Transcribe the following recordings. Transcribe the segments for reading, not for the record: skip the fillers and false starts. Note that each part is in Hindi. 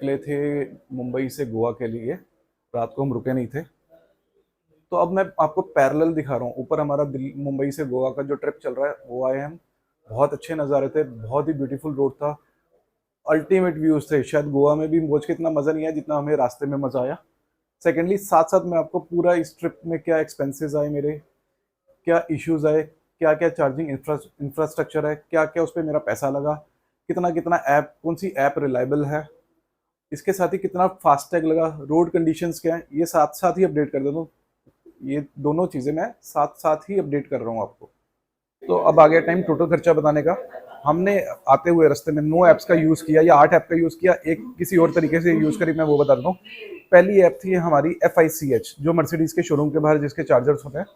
निकले थे मुंबई से गोवा के लिए। रात को हम रुके नहीं थे। तो अब मैं आपको पैरेलल दिखा रहा हूँ। ऊपर हमारा दिल्ली मुंबई से गोवा का जो ट्रिप चल रहा है वो आए हम। बहुत अच्छे नज़ारे थे, बहुत ही ब्यूटीफुल रोड था, अल्टीमेट व्यूज थे। शायद गोवा में भी मुझे इतना मज़ा नहीं आया जितना हमें रास्ते में मज़ा आया। सेकेंडली साथ साथ मैं आपको पूरा इस ट्रिप में क्या एक्सपेंसेस आए मेरे, क्या इश्यूज आए, क्या क्या चार्जिंग इंफ्रास्ट्रक्चर है, क्या क्या उस पर मेरा पैसा लगा, कितना कितना ऐप, कौन सी ऐप रिलायबल है, इसके साथ ही कितना फास्टैग लगा, रोड कंडीशंस क्या है, ये साथ साथ ही अपडेट कर देता हूँ। ये दोनों चीज़ें मैं साथ साथ ही अपडेट कर रहा हूँ आपको। तो अब आ गया टाइम टोटल खर्चा बताने का। हमने आते हुए रास्ते में 9 ऐप्स का यूज़ किया या 8 ऐप का यूज़ किया, एक किसी और तरीके से यूज़ करी, मैं वो बता देता हूँ। पहली ऐप थी हमारी FICH, जो मर्सिडीज़ के शोरूम के बाहर जिसके चार्जर्स होते हैं,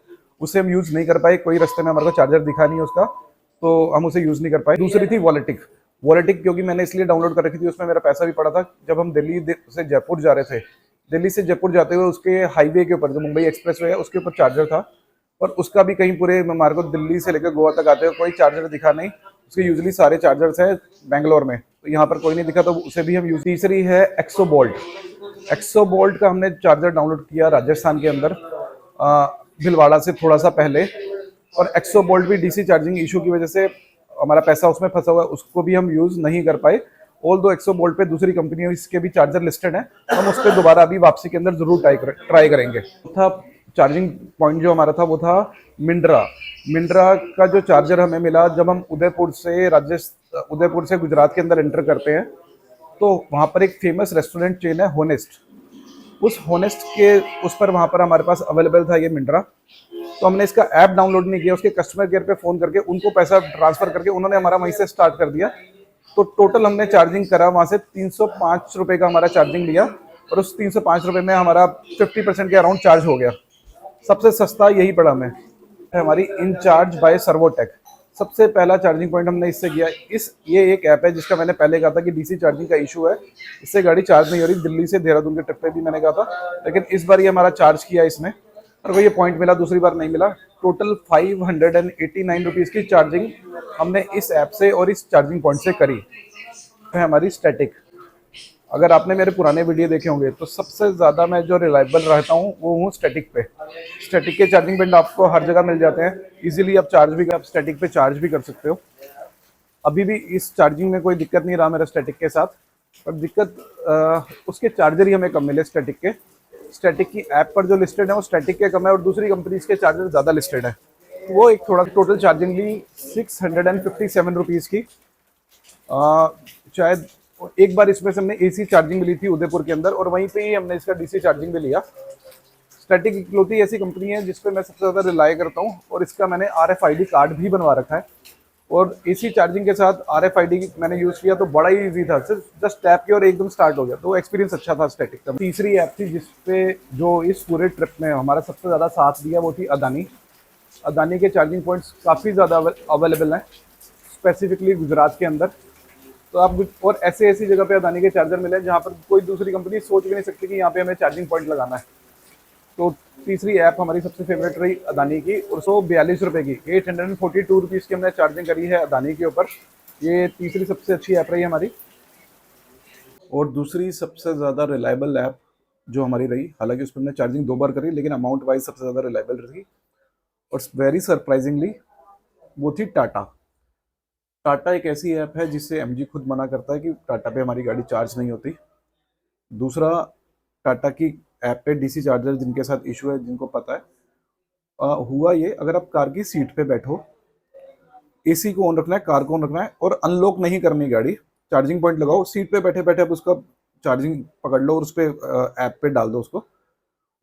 उसे हम यूज़ नहीं कर पाए। कोई रास्ते में हमारे को चार्जर दिखा नहीं है उसका, तो हम उसे यूज़ नहीं कर पाए। दूसरी थी वॉलेटिक। वॉलेटिक क्योंकि मैंने इसलिए डाउनलोड कर रखी थी, उसमें मेरा पैसा भी पड़ा था। जब हम दिल्ली से जयपुर जा रहे थे, दिल्ली से जयपुर जाते हुए उसके हाईवे के ऊपर जो मुंबई एक्सप्रेस वे है उसके ऊपर चार्जर था, और उसका भी कहीं पूरे हमारे को दिल्ली से लेकर गोवा तक आते हुए कोई चार्जर दिखा नहीं। उसके यूजली सारे चार्जर्स हैं बैंगलोर में, तो यहाँ पर कोई नहीं दिखा, तो उसे भी हम यूज। तीसरी है एक्सोबोल्ट। एक्सोबोल्ट का हमने चार्जर डाउनलोड किया राजस्थान के अंदर, भीलवाड़ा से थोड़ा सा पहले। और एक्सोबोल्ट भी DC चार्जिंग इशू की वजह से हमारा पैसा उसमें फंसा हुआ है, उसको भी हम यूज नहीं कर पाए। ऑल दो एक्सोबोल्ट पे दूसरी कंपनियों इसके भी चार्जर लिस्टेड है, हम उस पर दोबारा अभी वापसी के अंदर जरूर ट्राई करेंगे। था चार्जिंग पॉइंट जो हमारा था वो था मिंड्रा। मिंड्रा का जो चार्जर हमें मिला जब हम उदयपुर से गुजरात के अंदर एंटर करते हैं, तो वहाँ पर एक फेमस रेस्टोरेंट चेन है होनेस्ट। उस होनेस्ट के उस पर वहाँ पर हमारे पास अवेलेबल था ये मिंड्रा। तो हमने इसका ऐप डाउनलोड नहीं किया, उसके कस्टमर केयर पे फ़ोन करके उनको पैसा ट्रांसफ़र करके उन्होंने हमारा वहीं से स्टार्ट कर दिया। तो टोटल हमने चार्जिंग करा वहाँ से 305 रुपये का हमारा चार्जिंग लिया, और उस 305 रुपये में हमारा 50% के अराउंड चार्ज हो गया। सबसे सस्ता यही पड़ा हमें। हमारी इंचार्ज बाय सर्वोटेक, सबसे पहला चार्जिंग पॉइंट हमने इससे किया। ये एक ऐप है जिसका मैंने पहले कहा था कि DC चार्जिंग का इशू है, इससे गाड़ी चार्ज नहीं हो रही। दिल्ली से देहरादून के ट्रिप पे भी मैंने कहा था, लेकिन इस बार ये हमारा चार्ज किया इसने, और वो ये पॉइंट मिला, दूसरी बार नहीं मिला। टोटल 589 रुपीज़ की चार्जिंग हमने इस ऐप से और इस चार्जिंग पॉइंट से करी। है हमारी स्टैटिक। अगर आपने मेरे पुराने वीडियो देखे होंगे तो सबसे ज़्यादा मैं जो रिलायबल रहता हूँ वो हूँ स्टैटिक पे। स्टैटिक के चार्जिंग पिन आपको हर जगह मिल जाते हैं, इजीली आप स्टैटिक पे चार्ज भी कर सकते हो। अभी भी इस चार्जिंग में कोई दिक्कत नहीं रहा मेरा स्टैटिक के साथ, पर दिक्कत उसके चार्जर ही हमें कम मिले स्टैटिक के। स्टैटिक की ऐप पर जो लिस्टेड है वो स्टैटिक के कम है, और दूसरी कंपनीज के चार्जर ज़्यादा लिस्टेड है। वो एक थोड़ा टोटल चार्जिंग ली 657 रुपीज़ की। शायद एक बार इसमें से हमने AC चार्जिंग भी ली थी उदयपुर के अंदर, और वहीं पे ही हमने इसका DC चार्जिंग भी लिया। स्टैटिक इकलौती ऐसी कंपनी है जिस पे मैं सबसे ज़्यादा रिलाई करता हूँ, और इसका मैंने RFID कार्ड भी बनवा रखा है। और AC चार्जिंग के साथ RFID मैंने यूज़ किया तो बड़ा ही ईजी था, सिर्फ जस्ट टैप किया और एकदम स्टार्ट हो गया, तो एक्सपीरियंस अच्छा था स्टैटिक का। तीसरी ऐप थी जिसपे जो इस पूरे ट्रिप में हमारा सबसे ज़्यादा साथ दिया वो थी अदानी। अदानी के चार्जिंग पॉइंट्स काफ़ी ज़्यादा अवेलेबल हैं, स्पेसिफिकली गुजरात के अंदर। तो आप और ऐसे ऐसी जगह पे अदानी के चार्जर मिले जहाँ पर कोई दूसरी कंपनी सोच भी नहीं सकती कि यहाँ पे हमें चार्जिंग पॉइंट लगाना है। तो तीसरी ऐप हमारी सबसे फेवरेट रही अदानी की, और 142 रुपये की 842 रुपीज़ की हमने चार्जिंग करी है अदानी के ऊपर। ये तीसरी सबसे अच्छी ऐप रही हमारी। और दूसरी सबसे ज़्यादा रिलायबल ऐप जो हमारी रही, हालांकि उस पर हमने चार्जिंग 2 बार करी, लेकिन अमाउंट वाइज सबसे ज़्यादा रिलायबल रही और वेरी सरप्राइजिंगली वो थी टाटा। टाटा एक ऐसी ऐप है जिससे MG खुद मना करता है कि टाटा पे हमारी गाड़ी चार्ज नहीं होती। दूसरा, टाटा की ऐप पे DC चार्जर जिनके साथ इशू है, जिनको पता है, हुआ ये, अगर आप कार की सीट पे बैठो, AC को ऑन रखना है, कार को ऑन रखना है, और अनलॉक नहीं करनी गाड़ी, चार्जिंग पॉइंट लगाओ, सीट पे बैठे बैठे आप उसका चार्जिंग पकड़ लो और उस पर ऐप पे डाल दो उसको,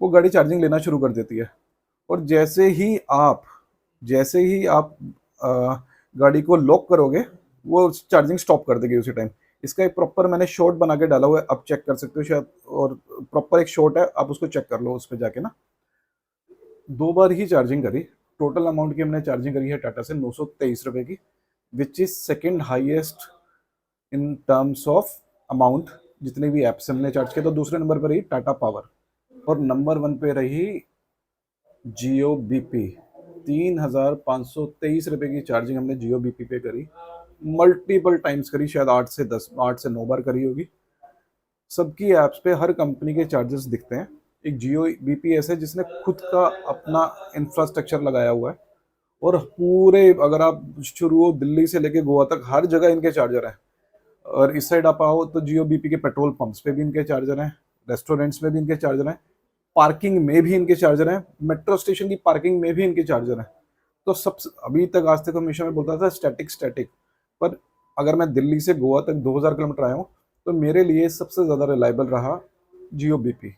वो गाड़ी चार्जिंग लेना शुरू कर देती है। और जैसे ही आप गाड़ी को लॉक करोगे, वो चार्जिंग स्टॉप कर देगी उसी टाइम। इसका एक प्रॉपर मैंने शॉट बना के डाला हुआ है, आप चेक कर सकते हो शायद, और प्रॉपर एक शॉट है, आप उसको चेक कर लो उस पर जाके ना। 2 बार ही चार्जिंग करी, टोटल अमाउंट की हमने चार्जिंग करी है टाटा से 923 रुपये की, which is second highest in terms of amount जितने भी ऐप से हमने चार्ज किया। तो दूसरे नंबर पर रही टाटा पावर, और नंबर 1 पे रही जियो BP। 3,523 रुपये की चार्जिंग हमने जियो BP पे करी, मल्टीपल टाइम्स करी, शायद 8 से 9 बार करी होगी। सबकी ऐप्स पे हर कंपनी के चार्जेस दिखते हैं। एक जियो बीपीएस है जिसने खुद का अपना इंफ्रास्ट्रक्चर लगाया हुआ है, और पूरे अगर आप शुरू हो दिल्ली से लेके गोवा तक हर जगह इनके चार्जर हैं। और इस साइड आप आओ तो जियो बीपी के पेट्रोल पंप्स पे भी इनके चार्जर हैं, रेस्टोरेंट्स में भी इनके चार्जर हैं, पार्किंग में भी इनके चार्जर हैं, मेट्रो स्टेशन की पार्किंग में भी इनके चार्जर हैं। तो सब अभी तक आज तक हमेशा मैं बोलता था स्टैटिक स्टैटिक, पर अगर मैं दिल्ली से गोवा तक 2000 किलोमीटर आया हूँ तो मेरे लिए सबसे ज़्यादा रिलायबल रहा जियो बीपी।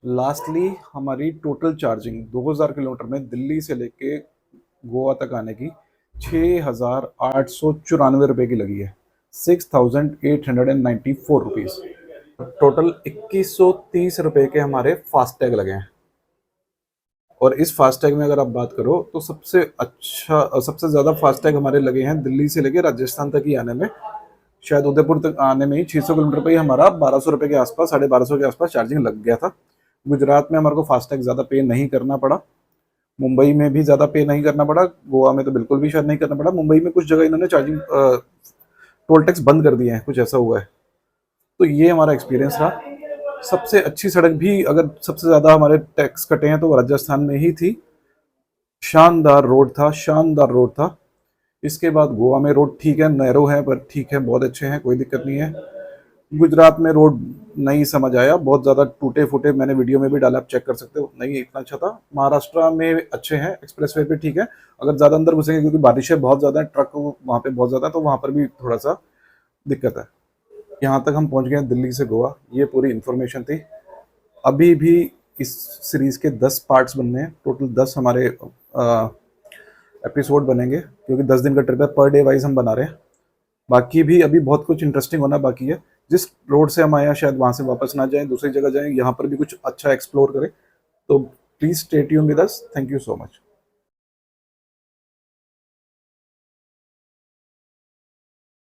लास्टली हमारी टोटल चार्जिंग 2000 किलोमीटर में दिल्ली से लेके गोवा तक आने की 6,894 की लगी है, 6,894 रुपीज़। टोटल 2130 के हमारे फास्टैग लगे हैं। और इस फास्टैग में अगर आप बात करो तो सबसे ज़्यादा फास्टैग हमारे लगे हैं दिल्ली से लेके राजस्थान तक ही आने में। शायद उदयपुर तक आने में ही 600 किलोमीटर पे ही हमारा 1200 रुपये के आसपास, 1250 के आसपास चार्जिंग लग गया था। गुजरात में हमारे को फास्टैग ज़्यादा पे नहीं करना पड़ा, मुंबई में भी ज़्यादा पे नहीं करना पड़ा, गोवा में तो बिल्कुल भी शायद नहीं करना पड़ा। मुंबई में कुछ जगह इन्होंने चार्जिंग टोल टैक्स बंद कर दिए हैं, कुछ ऐसा हुआ है। तो ये हमारा एक्सपीरियंस रहा। सबसे अच्छी सड़क भी अगर सबसे ज़्यादा हमारे टैक्स कटे हैं तो राजस्थान में ही थी। शानदार रोड था, शानदार रोड था। इसके बाद गोवा में रोड ठीक है, नैरो है पर ठीक है, बहुत अच्छे हैं, कोई दिक्कत नहीं है। गुजरात में रोड नहीं समझ आया, बहुत ज़्यादा टूटे फूटे, मैंने वीडियो में भी डाला, आप चेक कर सकते हो, नहीं इतना अच्छा था। महाराष्ट्र में अच्छे हैं, एक्सप्रेसवे पे ठीक है। अगर ज़्यादा अंदर घुसेंगे क्योंकि बारिशें बहुत ज़्यादा हैं, ट्रक वहाँ पे बहुत ज़्यादा है, तो वहाँ पर भी थोड़ा सा दिक्कत है। यहाँ तक हम पहुँच गए हैं दिल्ली से गोवा, ये पूरी इन्फॉर्मेशन थी। अभी भी इस सीरीज़ के 10 पार्ट्स बनने हैं, टोटल 10 हमारे एपिसोड बनेंगे, क्योंकि 10 दिन का ट्रिप है, पर डे वाइज हम बना रहे हैं। बाकी भी अभी बहुत कुछ इंटरेस्टिंग होना बाकी है। जिस रोड से हम आए हैं शायद वहाँ से वापस ना जाएं, दूसरी जगह जाएं, यहाँ पर भी कुछ अच्छा एक्सप्लोर करें। तो please stay tune with us. Thank you so much.